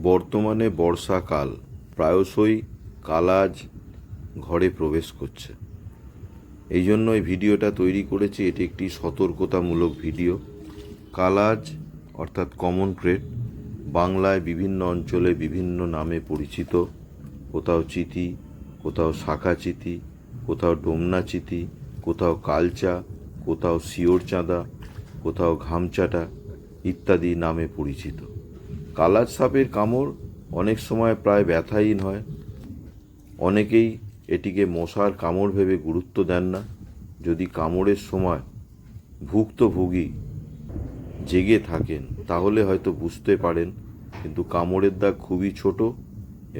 বর্তমানে বর্ষাকাল, প্রায়শই কালাজ ঘরে প্রবেশ করছে। এই জন্য এই ভিডিওটা তৈরি করেছি। এটি একটি সতর্কতামূলক ভিডিও। কালাজ অর্থাৎ কমন ক্রেট বাংলায় বিভিন্ন অঞ্চলে বিভিন্ন নামে পরিচিত। কোথাও চিতি, কোথাও শাখা চিতি, কোথাও ডোমনা চিতি, কোথাও কালচা, কোথাও শিওর চাঁদা, কোথাও ঘামচাটা ইত্যাদি নামে পরিচিত। কালাজ সাপের কামড় অনেক সময় প্রায় ব্যথাহীন হয়। অনেকেই এটিকে মশার কামড় ভেবে গুরুত্ব দেন না। যদি কামড়ের সময় ভুক্তভোগী জেগে থাকেন তাহলে হয়তো বুঝতে পারেন, কিন্তু কামড়ের দাগ খুবই ছোট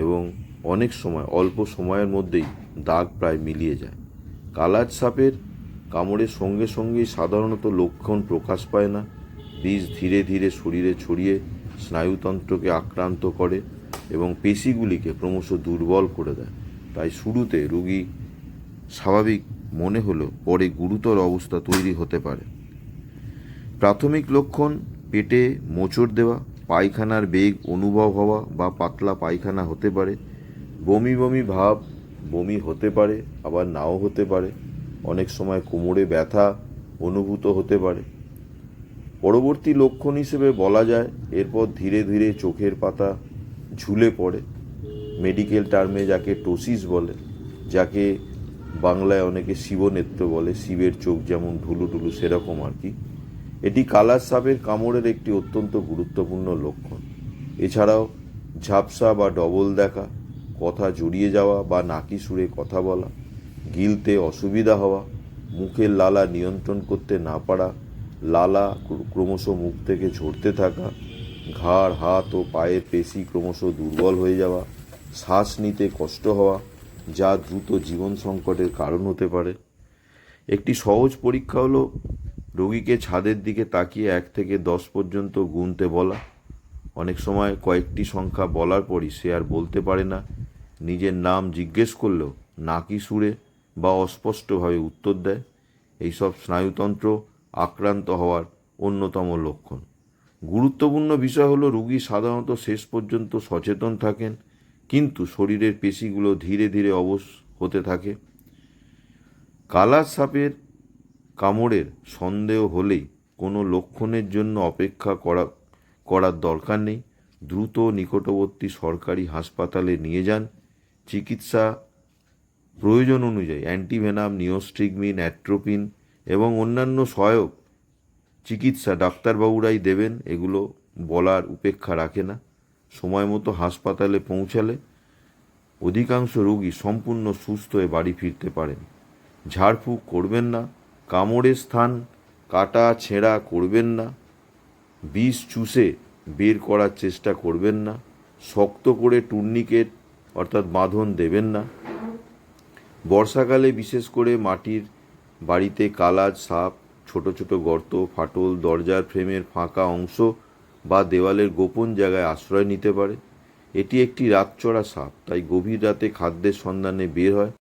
এবং অনেক সময় অল্প সময়ের মধ্যেই দাগ প্রায় মিলিয়ে যায়। কালাজ সাপের কামড়ের সঙ্গে সঙ্গেই সাধারণত লক্ষণ প্রকাশ পায় না। বিষ ধীরে ধীরে শরীরে ছড়িয়ে স্নায়ুতন্ত্রকে আক্রান্ত করে এবং পেশিগুলিকে ক্রমশ দুর্বল করে দেয়। তাই শুরুতে রোগী স্বাভাবিক মনে হলেও পরে গুরুতর অবস্থা তৈরি হতে পারে। প্রাথমিক লক্ষণ পেটে মোচড় দেওয়া, পায়খানার বেগ অনুভব হওয়া বা পাতলা পায়খানা হতে পারে, বমি বমি ভাব, বমি হতে পারে আবার নাও হতে পারে, অনেক সময় কোমরে ব্যথা অনুভূত হতে পারে। পরবর্তী লক্ষণ হিসেবে বলা যায় এরপর ধীরে ধীরে চোখের পাতা ঝুলে পড়ে, মেডিকেল টার্মে যাকে টোসিস বলে, যাকে বাংলায় অনেকে শিবনেত্র বলে, শিবের চোখ যেমন ঢুলু ঢুলু সেরকম আর কি। এটি কালাজ সাপের কামড়ের একটি অত্যন্ত গুরুত্বপূর্ণ লক্ষণ। এছাড়াও ঝাপসা বা ডবল দেখা, কথা জড়িয়ে যাওয়া বা নাকি সুরে কথা বলা, গিলতে অসুবিধা হওয়া, মুখের লালা নিয়ন্ত্রণ করতে না পারা, লালা ক্রমশ মুখ থেকে ঝরতে থাকা, ঘাড়, হাত ও পায়ের পেশি ক্রমশ দুর্বল হয়ে যাওয়া, শ্বাস নিতে কষ্ট হওয়া, যা দ্রুত জীবন সংকটের কারণ হতে পারে। একটি সহজ পরীক্ষা হলো রোগীকে ছাদের দিকে তাকিয়ে 1 থেকে 10 পর্যন্ত গুনতে বলা। অনেক সময় কয়েকটি সংখ্যা বলার পরই সে আর বলতে পারে না। নিজের নাম জিজ্ঞেস করলেও নাকি সুরে বা অস্পষ্টভাবে উত্তর দেয়। এইসব স্নায়ুতন্ত্র আক্রান্ত হওয়ার অন্যতম লক্ষণ। গুরুত্বপূর্ণ বিষয় হলো রোগী সাধারণত শেষ পর্যন্ত সচেতন থাকেন, কিন্তু শরীরের পেশিগুলো ধীরে ধীরে অবশ হতে থাকে। কালাজ সাপের কামড়ের সন্দেহ হলেই কোনো লক্ষণের জন্য অপেক্ষা করার দরকার নেই। দ্রুত নিকটবর্তী সরকারি হাসপাতালে নিয়ে যান। চিকিৎসা প্রয়োজন অনুযায়ী অ্যান্টিভেনাম, নিওস্ট্রিগমিন, অ্যাট্রোপিন এবং অন্যান্য সহায়ক চিকিৎসা ডাক্তারবাবুরাই দেবেন। এগুলো বলার উপেক্ষা রাখে না। সময় মতো হাসপাতালে পৌঁছালে অধিকাংশ রোগী সম্পূর্ণ সুস্থ হয়ে বাড়ি ফিরতে পারেন। ঝাড়ফুঁক করবেন না, কামড়ের স্থান কাটা ছেঁড়া করবেন না, বিষ চুষে বের করার চেষ্টা করবেন না, শক্ত করে টুর্নিকেট অর্থাৎ বাঁধন দেবেন না। বর্ষাকালে বিশেষ করে মাটির বাড়িতে কালাজ সাপ ছোট ছোট গর্ত, ফাটল, দরজার ফ্রেমের ফাঁকা অংশ বা দেওয়ালের গোপন জায়গায় আশ্রয় নিতে পারে। এটি একটি রাতচরা সাপ, তাই গভীর রাতে খাদ্যের সন্ধানে বের হয়।